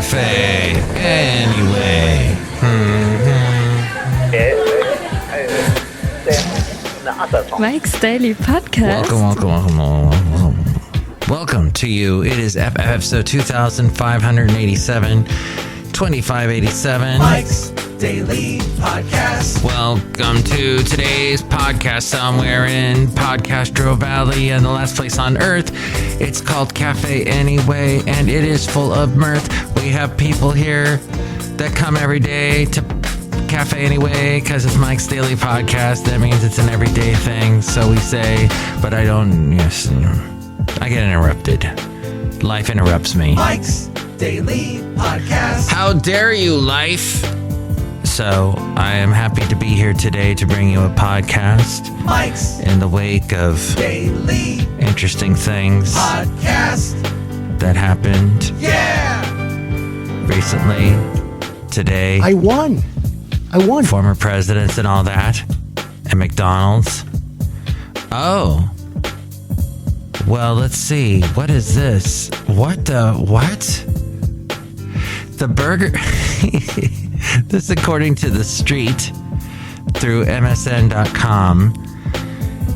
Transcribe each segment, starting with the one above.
Cafe Anyway. Mike's Daily Podcast. Welcome to you. It is episode 2587, 2587. Mike's Daily Podcast. Welcome to today's podcast somewhere in Podcastro Valley and the last place on earth. It's called Cafe Anyway, and it is full of mirth. We have people here that come every day to Cafe Anyway because it's Mike's Daily Podcast. That means it's an everyday thing, so we say, but I don't, yes, I get interrupted. Life interrupts me. Mike's Daily Podcast. How dare you, life? So I am happy to be here today to bring you a podcast Mike's in the wake of Daily interesting things Podcast. that happened recently, today. I won. Former presidents and all that, and McDonald's. Oh. Well, let's see. What is this? What? The burger... This, according to The Street, through MSN.com.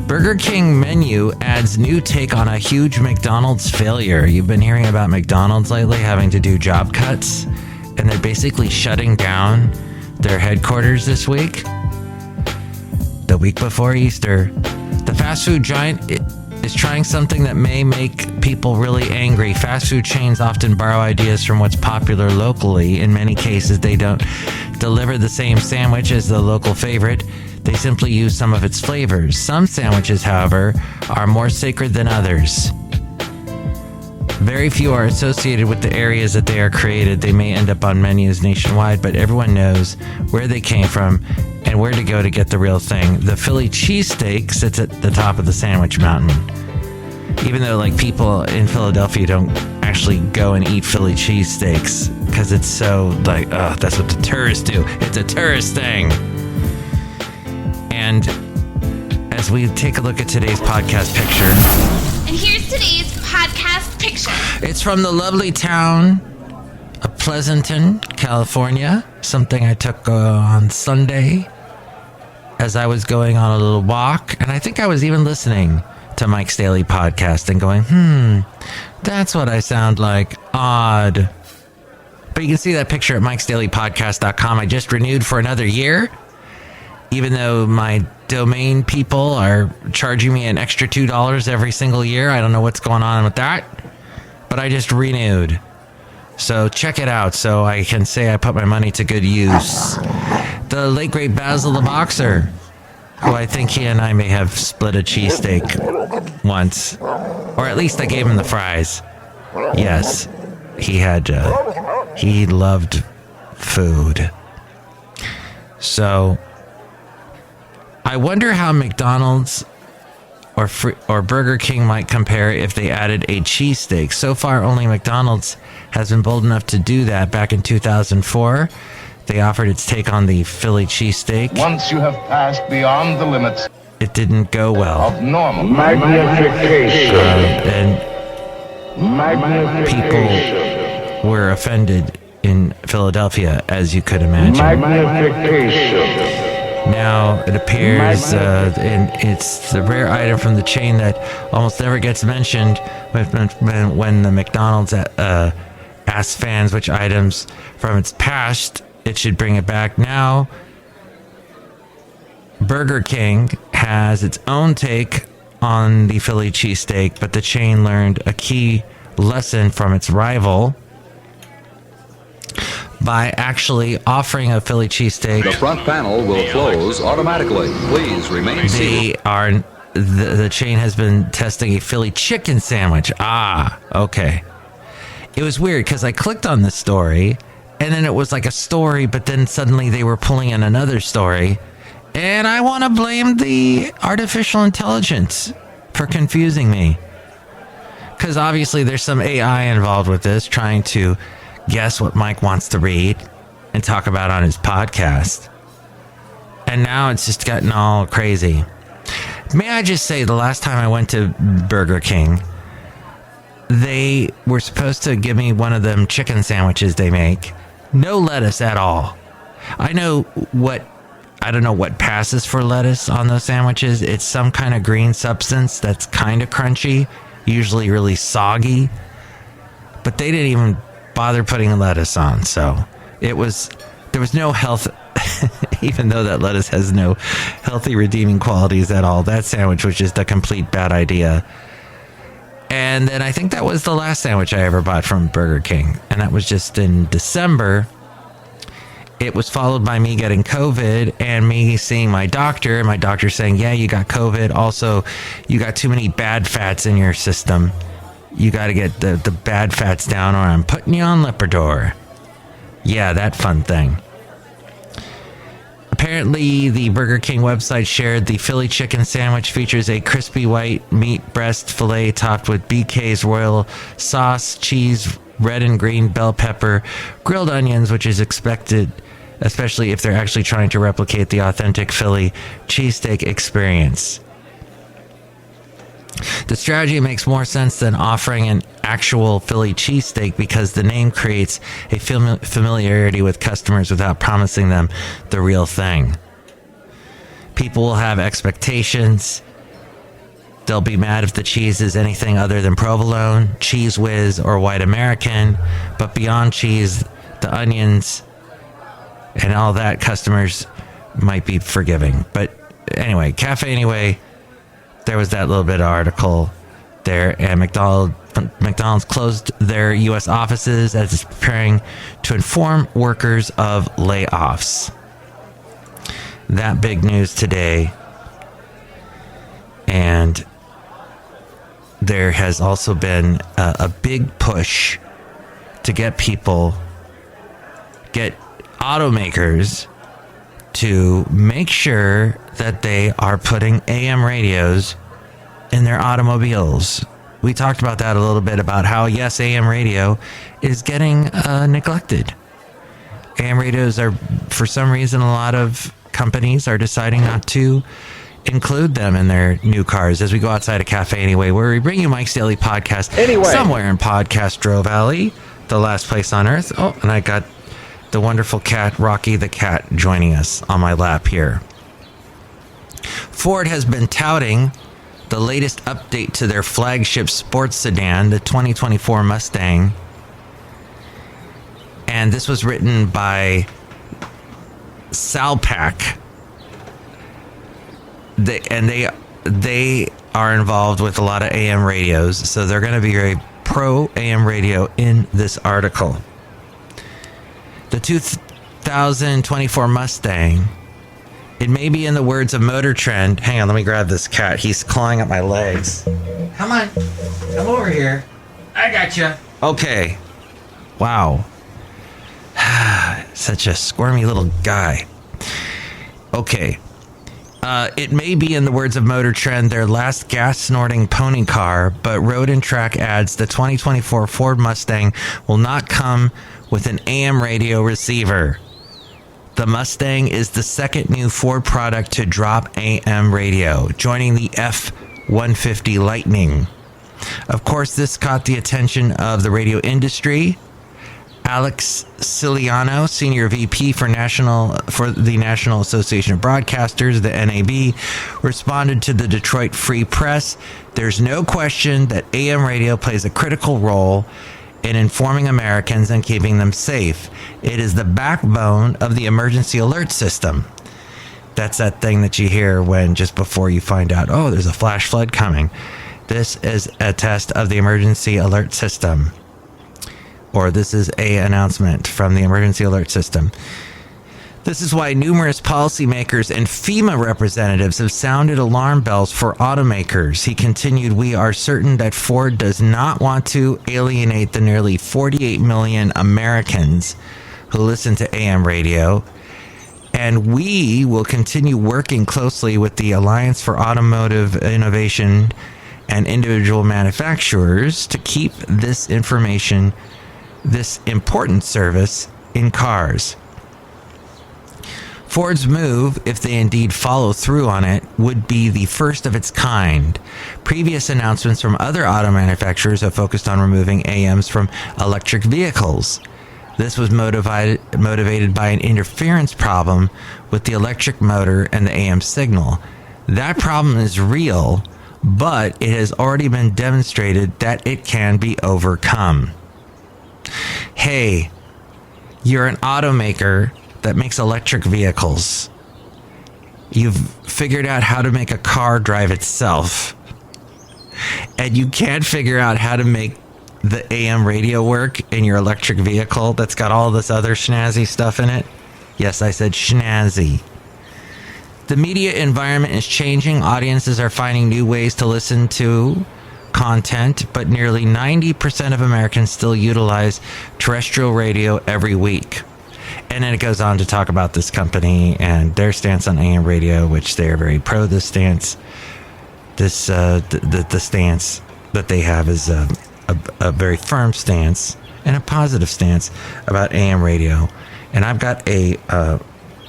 Burger King menu adds new take on a huge McDonald's failure. You've been hearing about McDonald's lately having to do job cuts, and they're basically shutting down their headquarters this week. The week before Easter. The fast food giant is trying something that may make people really angry. Fast food chains often borrow ideas from what's popular locally. In many cases, they don't deliver the same sandwich as the local favorite. They simply use some of its flavors. Some sandwiches, however, are more sacred than others. Very few are associated with the areas that they are created. They may end up on menus nationwide, but everyone knows where they came from and where to go to get the real thing. The Philly cheesesteak sits at the top of the sandwich mountain. Even though, like, people in Philadelphia don't actually go and eat Philly cheesesteaks because it's so, like, oh, that's what the tourists do. It's a tourist thing. And as we take a look at today's podcast picture. And here's today's podcast picture. It's from the lovely town of Pleasanton, California. Something I took on Sunday as I was going on a little walk. And I think I was even listening to Mike's Daily Podcast and going, that's what I sound like. Odd. But you can see that picture at MikesDailyPodcast.com. I just renewed for another year, even though my domain people are charging me an extra $2 every single year. I don't know what's going on with that, but I just renewed. So check it out so I can say I put my money to good use. The late great Basil the Boxer, who I think he and I may have split a cheesesteak once, or at least I gave him the fries. Yes, he loved food. So I wonder how McDonald's or Burger King might compare if they added a cheesesteak. So far, only McDonald's has been bold enough to do that. Back in 2004, they offered its take on the Philly cheesesteak. Once you have passed beyond the limits, it didn't go well. Of normal. Magnification. And people were offended in Philadelphia, as you could imagine. Magnification. Now it appears, and it's the rare item from the chain that almost never gets mentioned when the McDonald's asks fans which items from its past it should bring it back. Now, Burger King has its own take on the Philly cheesesteak, but the chain learned a key lesson from its rival by actually offering a Philly cheesesteak. The front panel will close automatically. Please remain seated. The chain has been testing a Philly chicken sandwich. Okay. It was weird because I clicked on this story and then it was like a story, but then suddenly they were pulling in another story. And I want to blame the artificial intelligence for confusing me. Because obviously there's some AI involved with this, trying to guess what Mike wants to read and talk about on his podcast. And now it's just gotten all crazy. May I just say, the last time I went to Burger King, they were supposed to give me one of them chicken sandwiches they make. No lettuce at all. I don't know what passes for lettuce on those sandwiches. It's some kind of green substance that's kind of crunchy, usually really soggy. But they didn't even bother putting lettuce on, so there was no health. Even though that lettuce has no healthy redeeming qualities at all, that sandwich was just a complete bad idea. And then I think that was the last sandwich I ever bought from Burger King, and that was just in December. It was followed by me getting COVID and me seeing my doctor, and my doctor saying, yeah, you got COVID. Also, you got too many bad fats in your system. You got to get the bad fats down, or I'm putting you on Lipitor. Yeah, that fun thing. Apparently, the Burger King website shared the Philly chicken sandwich features a crispy white meat breast fillet topped with BK's royal sauce, cheese, red and green bell pepper, grilled onions, which is expected, especially if they're actually trying to replicate the authentic Philly cheesesteak experience. The strategy makes more sense than offering an actual Philly cheesesteak because the name creates a familiarity with customers without promising them the real thing. People will have expectations. They'll be mad if the cheese is anything other than provolone, Cheese Whiz, or white American. But beyond cheese, the onions and all that, customers might be forgiving. But anyway, Cafe Anyway, there was that little bit of article there, and McDonald's closed their U.S. offices as it's preparing to inform workers of layoffs. That big news today. And there has also been a big push to get automakers to make sure that they are putting AM radios in their automobiles. We talked about that a little bit, about how, yes, AM radio is getting neglected. AM radios are, for some reason, a lot of companies are deciding not to include them in their new cars. As we go outside a Cafe Anyway, where we bring you Mike's Daily Podcast somewhere in Podcastro Valley, the last place on earth. Oh, and I got the wonderful cat, Rocky the cat, joining us on my lap here. Ford has been touting the latest update to their flagship sports sedan, the 2024 Mustang. And this was written by Salpak. They are involved with a lot of AM radios, so they're going to be very pro AM radio in this article. The 2024 Mustang, it may be in the words of Motor Trend. Hang on, let me grab this cat. He's clawing at my legs. Come on, come over here. I got you. Okay. Wow. Such a squirmy little guy. Okay. It may be, in the words of Motor Trend, their last gas-snorting pony car, but Road and Track adds the 2024 Ford Mustang will not come with an AM radio receiver. The Mustang is the second new Ford product to drop AM radio, joining the F-150 Lightning. Of course, this caught the attention of the radio industry. Alex Siciliano, Senior VP for the National Association of Broadcasters, the NAB, responded to the Detroit Free Press. There's no question that AM radio plays a critical role in informing Americans and keeping them safe. It is the backbone of the emergency alert system. That's that thing that you hear when just before you find out, oh, there's a flash flood coming. This is a test of the emergency alert system. Or this is an announcement from the emergency alert system. This is why numerous policymakers and FEMA representatives have sounded alarm bells for automakers. He continued, we are certain that Ford does not want to alienate the nearly 48 million Americans who listen to AM radio, and we will continue working closely with the Alliance for Automotive Innovation and individual manufacturers to keep this important service in cars. Ford's move, if they indeed follow through on it, would be the first of its kind. Previous announcements from other auto manufacturers have focused on removing AMs from electric vehicles. This was motivated by an interference problem with the electric motor and the AM signal. That problem is real, but it has already been demonstrated that it can be overcome. Hey, you're an automaker that makes electric vehicles. You've figured out how to make a car drive itself, and you can't figure out how to make the AM radio work in your electric vehicle that's got all this other snazzy stuff in it. Yes, I said snazzy. The media environment is changing. Audiences are finding new ways to listen to content, but nearly 90% of Americans still utilize terrestrial radio every week. And then it goes on to talk about this company and their stance on AM radio, which they are very pro this stance. The stance that they have is a very firm stance and a positive stance about AM radio. And I've got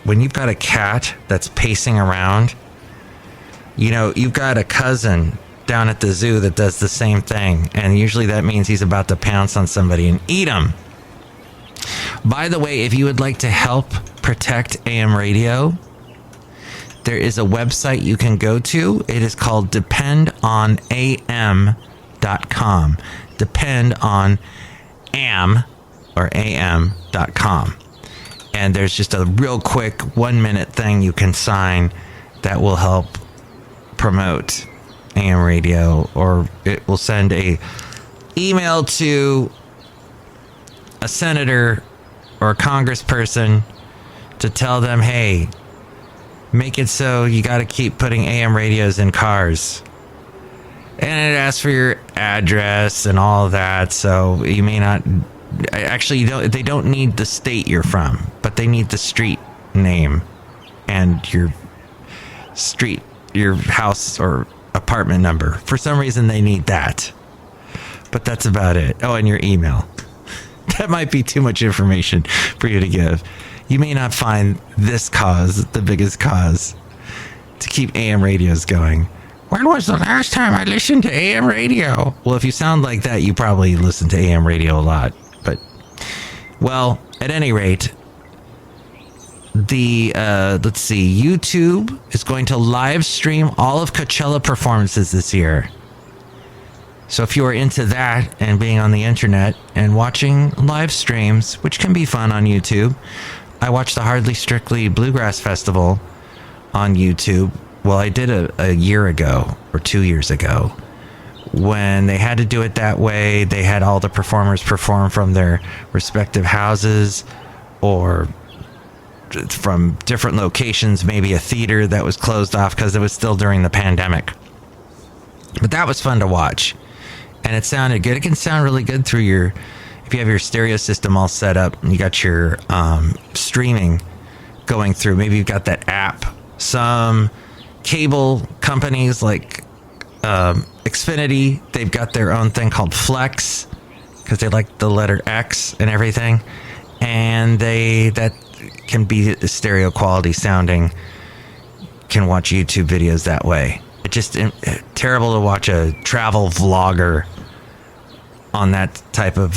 when you've got a cat that's pacing around, you know, you've got a cousin down at the zoo that does the same thing. And usually that means he's about to pounce on somebody and eat him. By the way, if you would like to help protect AM radio, there is a website you can go to. It is called dependonam.com. Depend on am.com. And there's just a real quick 1-minute thing you can sign that will help promote AM radio, or it will send a email to a senator or a congressperson to tell them, hey, make it so you got to keep putting AM radios in cars. And it asks for your address and all of that, so you may not... Actually, they don't need the state you're from, but they need the street name and your street, your house or apartment number. For some reason, they need that. But that's about it. Oh, and your email. That might be too much information for you to give. You may not find this cause the biggest cause to keep AM radios going. When was the last time I listened to AM radio? Well, if you sound like that, you probably listen to AM radio a lot. But, well, at any rate, let's see, YouTube is going to live stream all of Coachella performances this year. So if you are into that and being on the internet and watching live streams, which can be fun on YouTube, I watched the Hardly Strictly Bluegrass Festival on YouTube. Well, I did a year ago or 2 years ago. When they had to do it that way, they had all the performers perform from their respective houses or from different locations, maybe a theater that was closed off because it was still during the pandemic. But that was fun to watch. And it sounded good. It can sound really good through if you have your stereo system all set up and you got your streaming going through. Maybe you've got that app. Some cable companies like Xfinity, they've got their own thing called Flex because they like the letter X and everything. And that can be stereo quality sounding. Can watch YouTube videos that way. It's just terrible to watch a travel vlogger on that type of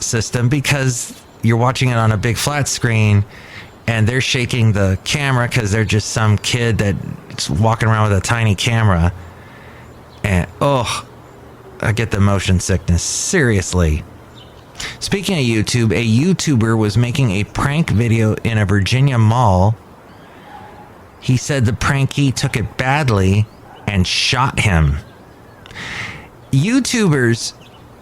system because you're watching it on a big flat screen and they're shaking the camera because they're just some kid that's walking around with a tiny camera. And, I get the motion sickness. Seriously. Speaking of YouTube, a YouTuber was making a prank video in a Virginia mall. He said the prankee took it badly and shot him. YouTubers,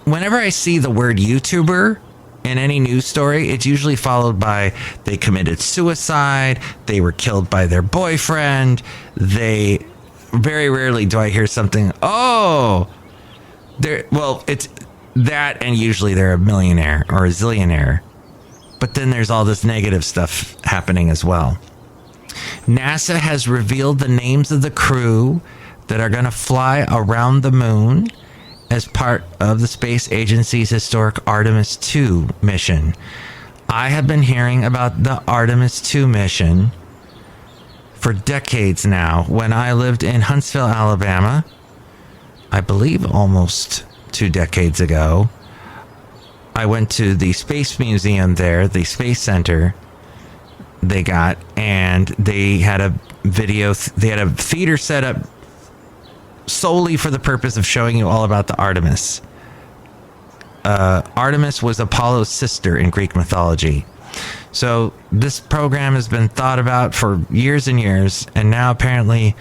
whenever I see the word YouTuber in any news story, it's usually followed by they committed suicide, they were killed by their boyfriend, very rarely do I hear something, it's that, and usually they're a millionaire or a zillionaire. But then there's all this negative stuff happening as well. NASA has revealed the names of the crew that are going to fly around the moon as part of the space agency's historic Artemis 2 mission. I have been hearing about the Artemis 2 mission for decades now. When I lived in Huntsville, Alabama, I believe almost 2 decades ago, I went to the Space Museum there, the Space Center they got, and they had a theater set up solely for the purpose of showing you all about the Artemis. Artemis was Apollo's sister in Greek mythology. So this program has been thought about for years and years, and now apparently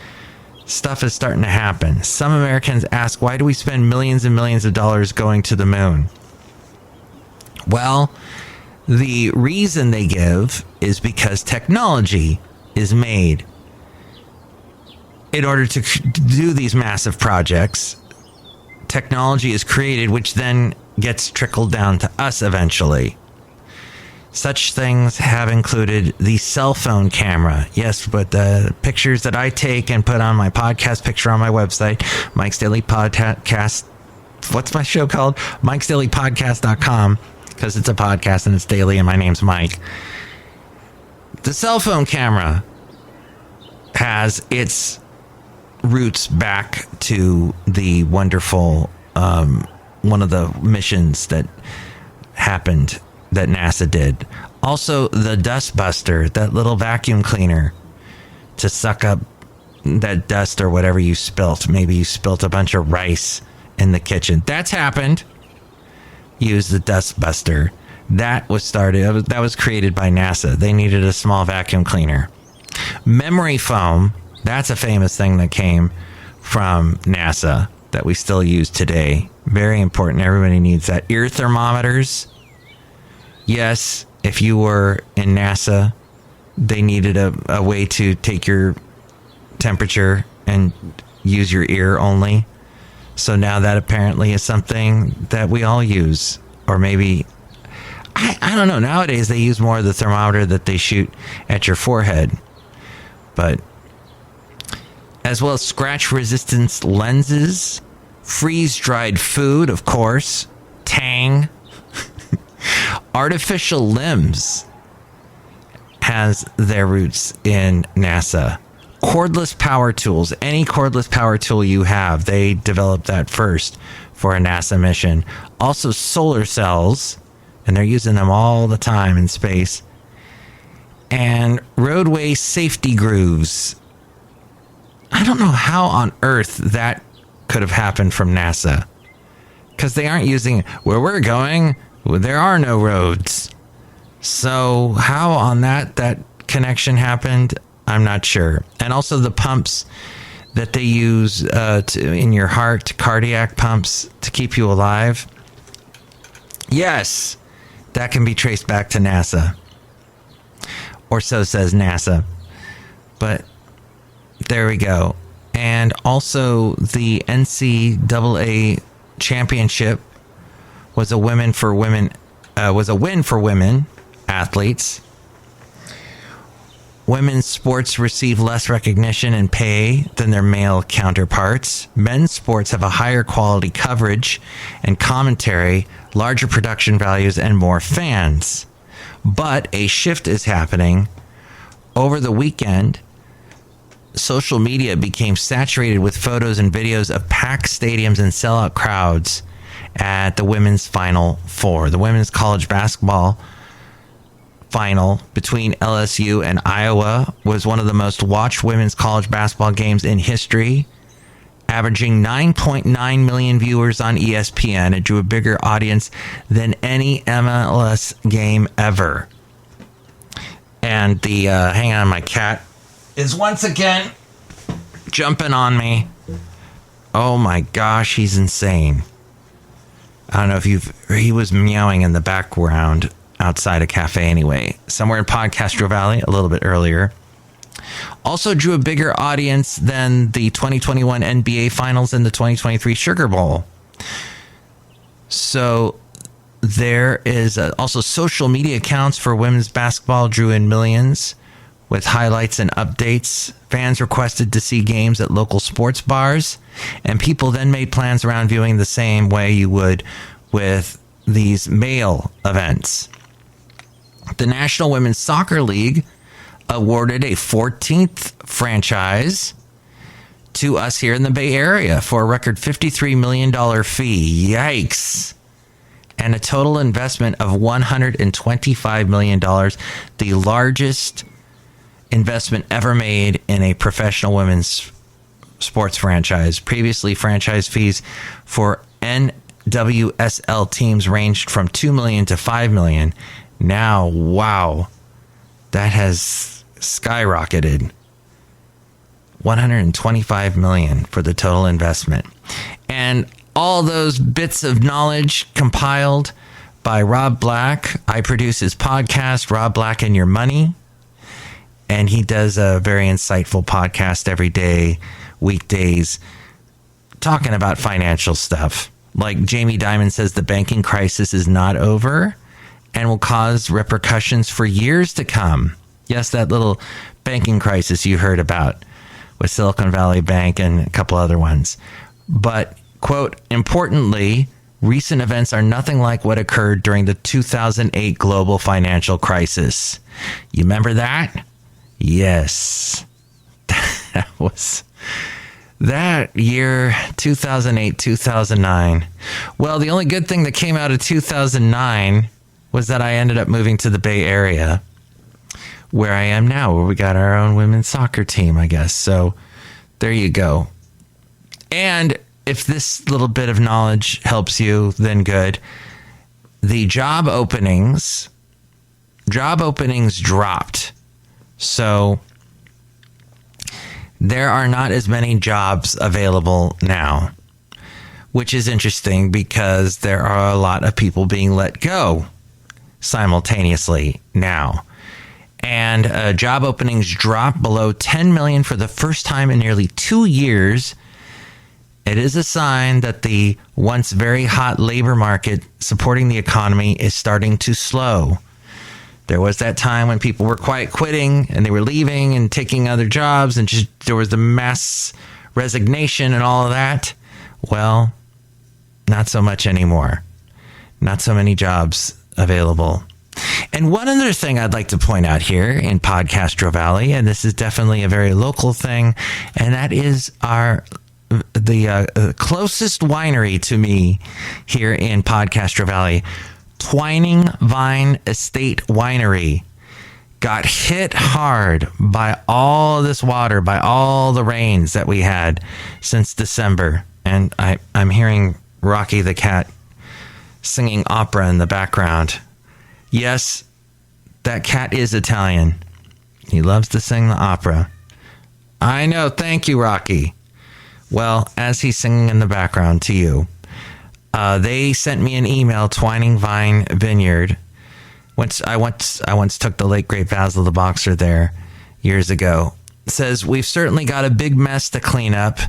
stuff is starting to happen. Some Americans ask, why do we spend millions and millions of dollars going to the moon? Well, the reason they give is because technology is made in order to do these massive projects. Technology is created, which then gets trickled down to us eventually. Such things have included the cell phone camera. Yes, but the pictures that I take and put on my podcast picture on my website, Mike's Daily Podcast. What's my show called? MikesDailyPodcast.com, because it's a podcast and it's daily and my name's Mike. The cell phone camera has its roots back to the wonderful, one of the missions that happened that NASA did. Also, the dust buster, that little vacuum cleaner to suck up that dust or whatever you spilt. Maybe you spilt a bunch of rice in the kitchen. That's happened. Use the dust buster. That was created by NASA. They needed a small vacuum cleaner. Memory foam, that's a famous thing that came from NASA that we still use today. Very important. Everybody needs that. Ear thermometers. Yes, if you were in NASA, they needed a way to take your temperature and use your ear only. So now that apparently is something that we all use. Or maybe, I don't know. Nowadays, they use more of the thermometer that they shoot at your forehead. But as well as scratch resistance lenses, freeze-dried food, of course, Tang. Artificial limbs has their roots in NASA. Cordless power tools, any cordless power tool you have, they developed that first for a NASA mission. Also solar cells, and they're using them all the time in space. And roadway safety grooves. I don't know how on earth that could have happened from NASA, because they aren't using where we're going. There are no roads. So how on that connection happened, I'm not sure. And also the pumps that they use in your heart, cardiac pumps to keep you alive. Yes, that can be traced back to NASA. Or so says NASA. But there we go. And also the NCAA championship was a win for women athletes. Women's sports receive less recognition and pay than their male counterparts. Men's sports have a higher quality coverage and commentary, larger production values, and more fans. But a shift is happening. Over the weekend, social media became saturated with photos and videos of packed stadiums and sellout crowds at the women's Final Four. The women's college basketball final between LSU and Iowa was one of the most watched women's college basketball games in history, averaging 9.9 million viewers on ESPN. It drew a bigger audience than any MLS game ever. And the hang on, my cat is once again jumping on me. Oh my gosh, he's insane. I don't know if he was meowing in the background outside a cafe anyway, somewhere in Podcastro Valley a little bit earlier. Also drew a bigger audience than the 2021 NBA Finals and the 2023 Sugar Bowl. So there is also social media accounts for women's basketball drew in millions with highlights and updates. Fans requested to see games at local sports bars, and people then made plans around viewing the same way you would with these male events. The National Women's Soccer League awarded a 14th franchise to us here in the Bay Area for a record $53 million fee. Yikes. And a total investment of $125 million, the largest investment ever made in a professional women's sports franchise. Previously, franchise fees for NWSL teams ranged from $2 million to $5 million. Now, wow, that has skyrocketed. $125 million for the total investment. And all those bits of knowledge compiled by Rob Black. I produce his podcast, Rob Black and Your Money. And he does a very insightful podcast every day, weekdays, talking about financial stuff. Like Jamie Dimon says, the banking crisis is not over and will cause repercussions for years to come. Yes, that little banking crisis you heard about with Silicon Valley Bank and a couple other ones. But, quote, importantly, recent events are nothing like what occurred during the 2008 global financial crisis. You remember that? Yes. That was that year, 2008, 2009. Well, the only good thing that came out of 2009 was that I ended up moving to the Bay Area, where I am now, where we got our own women's soccer team, I guess. So there you go. And if this little bit of knowledge helps you, then good. The job openings dropped. So there are not as many jobs available now, which is interesting because there are a lot of people being let go simultaneously now. And job openings dropped below 10 million for the first time in nearly 2 years. It is a sign that the once very hot labor market supporting the economy is starting to slow. There was that time when people were quiet quitting and they were leaving and taking other jobs, and just there was the mass resignation and all of that. Well, not so much anymore. Not so many jobs available. And one other thing I'd like to point out here in Podcastro Valley, and this is definitely a very local thing, and that is the closest winery to me here in Podcastro Valley, Twining Vine Estate Winery, got hit hard by all this water, by all the rains that we had since December. And I'm hearing Rocky the cat singing opera in the background. Yes, that cat is Italian. He loves to sing the opera. I know. Thank you, Rocky. Well, as he's singing in the background to you, they sent me an email, Twining Vine Vineyard. I once took the late great Basil the Boxer there years ago. It says, we've certainly got a big mess to clean up.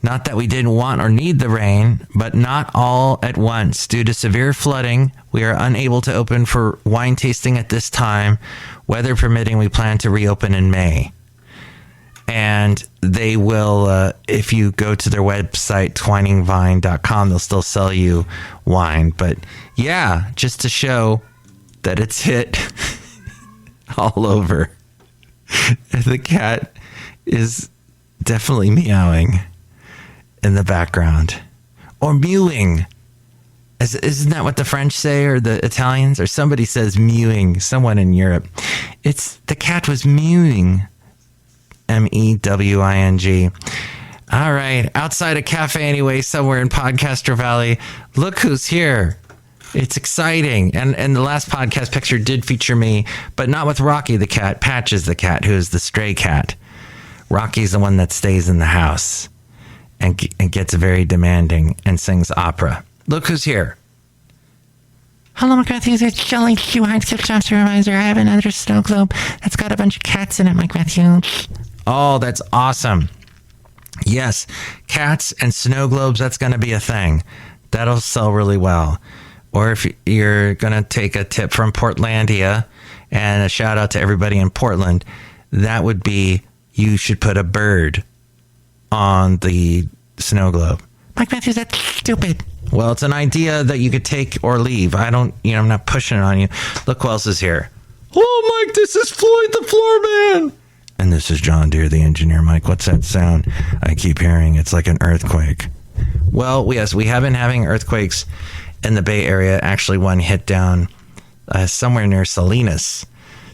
Not that we didn't want or need the rain, but not all at once. Due to severe flooding, we are unable to open for wine tasting at this time. Weather permitting, we plan to reopen in May. And they will, if you go to their website, twiningvine.com, they'll still sell you wine. But yeah, just to show that it's hit all over. The cat is definitely meowing in the background. Or mewing. Isn't that what the French say, or the Italians? Or somebody says mewing, someone in Europe. The cat was mewing. M-E-W-I-N-G. All right. Outside a cafe anyway, somewhere in Podcastro Valley. Look who's here. It's exciting. And the last podcast picture did feature me, but not with Rocky the cat. Patches the cat, who is the stray cat. Rocky's the one that stays in the house and gets very demanding and sings opera. Look who's here. Hello, Mike Matthews. It's Chely Shoehart, gift shop supervisor. I have another snow globe that's got a bunch of cats in it, Mike Matthews. Oh, that's awesome. Yes, cats and snow globes, that's going to be a thing. That'll sell really well. Or if you're going to take a tip from Portlandia, and a shout out to everybody in Portland, that would be, you should put a bird on the snow globe. Mike Matthews, that's stupid. Well, it's an idea that you could take or leave. I'm not pushing it on you. Look who else is here. Hello, Mike, this is Floyd the Floorman. And this is John Deere, the engineer. Mike, what's that sound I keep hearing? It's like an earthquake. Well, yes, we have been having earthquakes in the Bay Area. Actually, one hit down somewhere near Salinas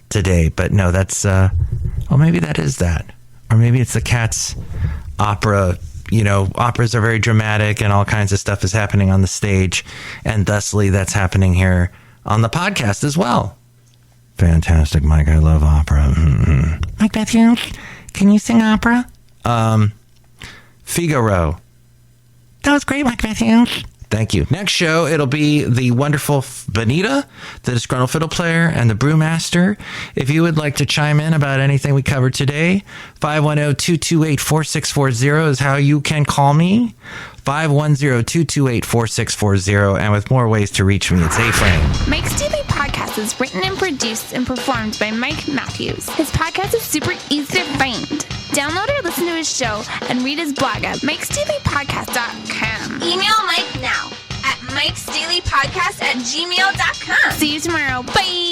today. But no, that's, maybe that is that. Or maybe it's the Cats opera. You know, operas are very dramatic and all kinds of stuff is happening on the stage. And thusly, that's happening here on the podcast as well. Fantastic, Mike. I love opera. Mm-hmm. Mike Matthews, can you sing opera? Figaro. That was great, Mike Matthews. Thank you. Next show, it'll be the wonderful Benita, the Disgruntled Fiddle Player, and the Brewmaster. If you would like to chime in about anything we covered today, 510-228-4640 is how you can call me. 510-228-4640, and with more ways to reach me, it's A-Frame. Mike's Daily Podcast is written and produced and performed by Mike Matthews. His podcast is super easy to find. Download or listen to his show and read his blog at MikesDailyPodcast.com. Email Mike now at MikesDailyPodcast@gmail.com. See you tomorrow. Bye.